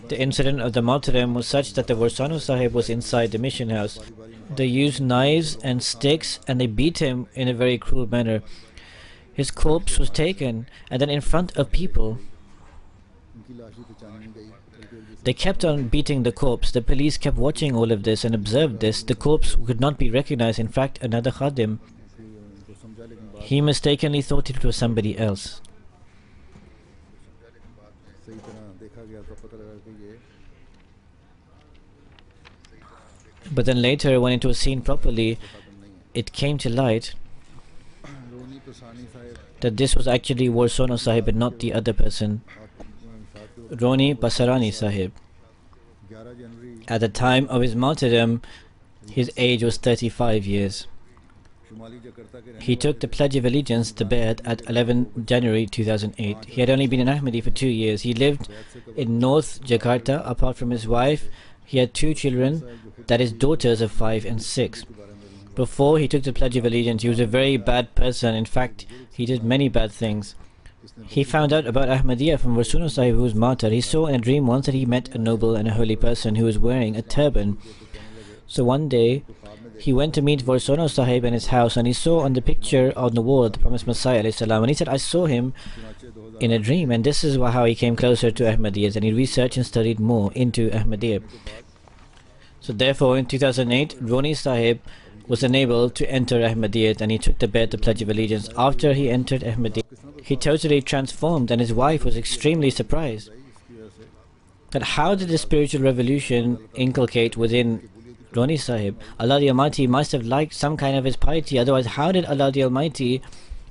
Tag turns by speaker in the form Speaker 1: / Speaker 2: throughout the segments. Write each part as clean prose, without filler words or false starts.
Speaker 1: The incident of the martyrdom was such that the Warsano Sahib was inside the mission house. They used knives and sticks and they beat him in a very cruel manner. His corpse was taken and then in front of people they kept on beating the corpse. The police kept watching all of this and observed this. The corpse could not be recognized. In fact, another khadim, he mistakenly thought it was somebody else. But then later, when it was seen properly, it came to light that this was actually Warsono Sahib and not the other person, Roni Pasarani Sahib. At the time of his martyrdom, his age was 35 years. He took the Pledge of Allegiance, the Bayat, at 11 January 2008. He had only been an Ahmadi for 2 years. He lived in North Jakarta. Apart from his wife, he had 2 children, that is daughters of 5 and 6. Before he took the Pledge of Allegiance, he was a very bad person. In fact, he did many bad things. He found out about Ahmadiyya from Warsono Sahib, who was martyred. He saw in a dream once that he met a noble and a holy person who was wearing a turban. So one day, he went to meet Warsono Sahib in his house and he saw on the picture on the wall the promised Messiah ﷺ, and he said, I saw him in a dream, and this is how he came closer to Ahmadiyyas, and he researched and studied more into Ahmadiyya. So therefore in 2008, Roni Sahib was unable to enter Ahmadiyyat and he took the Bayat, the Pledge of Allegiance. After he entered Ahmadiyyat, he totally transformed, and his wife was extremely surprised that how did the spiritual revolution inculcate within Roni Sahib? Allah the Almighty must have liked some kind of his piety, otherwise how did Allah the Almighty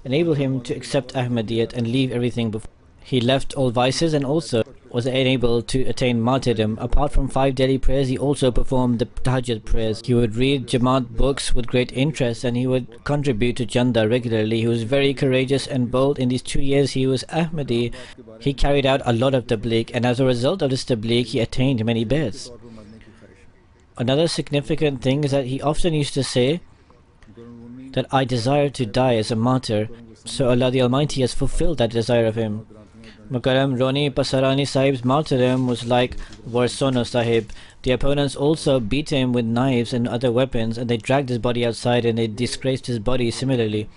Speaker 1: enable him to accept Ahmadiyyat and leave everything before? He left all vices and also was able to attain martyrdom. Apart from 5 daily prayers, he also performed the Tahajjud prayers. He would read Jamaat books with great interest and he would contribute to Janda regularly. He was very courageous and bold. In these 2 years he was Ahmadi, he carried out a lot of tabligh, and as a result of this tabligh he attained many bayats. Another significant thing is that he often used to say that I desire to die as a martyr, so Allah the Almighty has fulfilled that desire of him. Mukarram Roni Pasarani Sahib's martyrdom was like Warsono Sahib. The opponents also beat him with knives and other weapons, and they dragged his body outside and they disgraced his body similarly.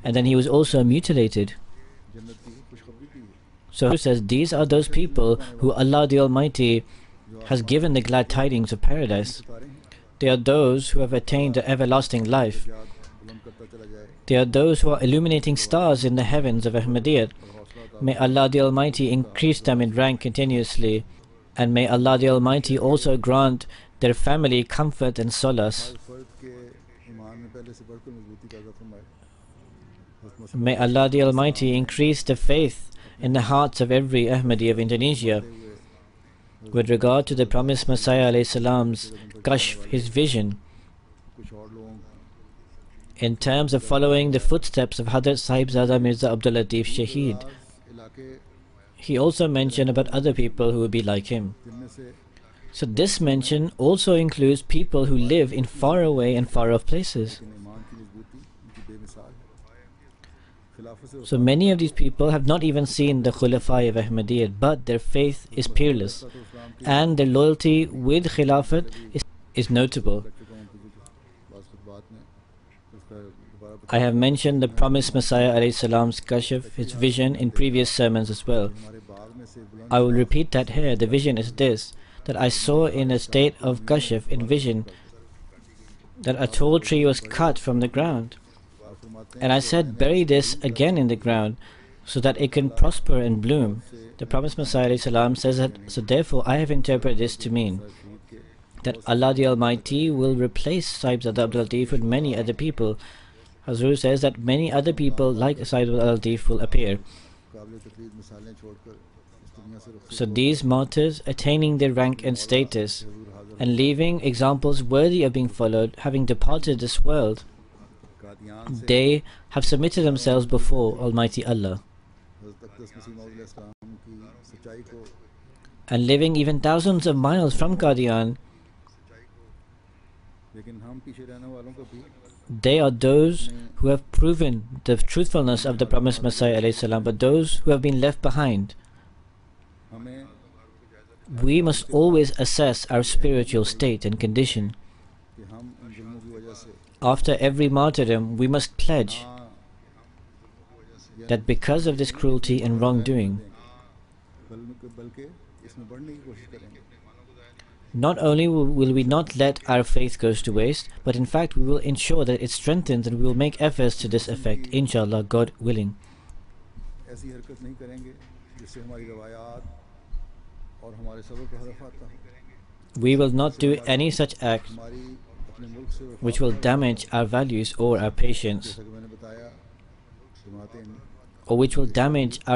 Speaker 1: And then he was also mutilated. So he says these are those people who Allah the Almighty has given the glad tidings of paradise. They are those who have attained the everlasting life. They are those who are illuminating stars in the heavens of Ahmadiyyat. May Allah the Almighty increase them in rank continuously, and may Allah the Almighty also grant their family comfort and solace. May Allah the Almighty increase the faith in the hearts of every Ahmadi of Indonesia. With regard to the promised Messiah ﷺ's kashf, his vision, in terms of following the footsteps of Hadrat Sahibzada Mirza Abdul Latif Shaheed, he also mentioned about other people who would be like him. So this mention also includes people who live in far away and far off places. So many of these people have not even seen the Khulafai of Ahmadiyyat, but their faith is peerless and their loyalty with Khilafat is notable. I have mentioned the promised Messiah ﷺ's kashf, his vision, in previous sermons as well. I will repeat that here. The vision is this, that I saw in a state of kashf, in vision, that a tall tree was cut from the ground. And I said, bury this again in the ground so that it can prosper and bloom. The promised Messiah ﷺ says that, so therefore I have interpreted this to mean that Allah the Almighty will replace Sahibzada Abdul Latif with many other people. Hazur says that many other people like Sahibzada Abdul Latif will appear. So these martyrs, attaining their rank and status and leaving examples worthy of being followed, having departed this world, they have submitted themselves before Almighty Allah. And living even thousands of miles from Qadian, They are those who have proven the truthfulness of the promised Messiah ﷺ, but those who have been left behind. We must always assess our spiritual state and condition. After every martyrdom, we must pledge that because of this cruelty and wrongdoing, not only will we not let our faith go to waste, but in fact we will ensure that it strengthens, and we will make efforts to this effect, inshallah, God willing. We will not do any such act which will damage our values or our patience, or which will damage our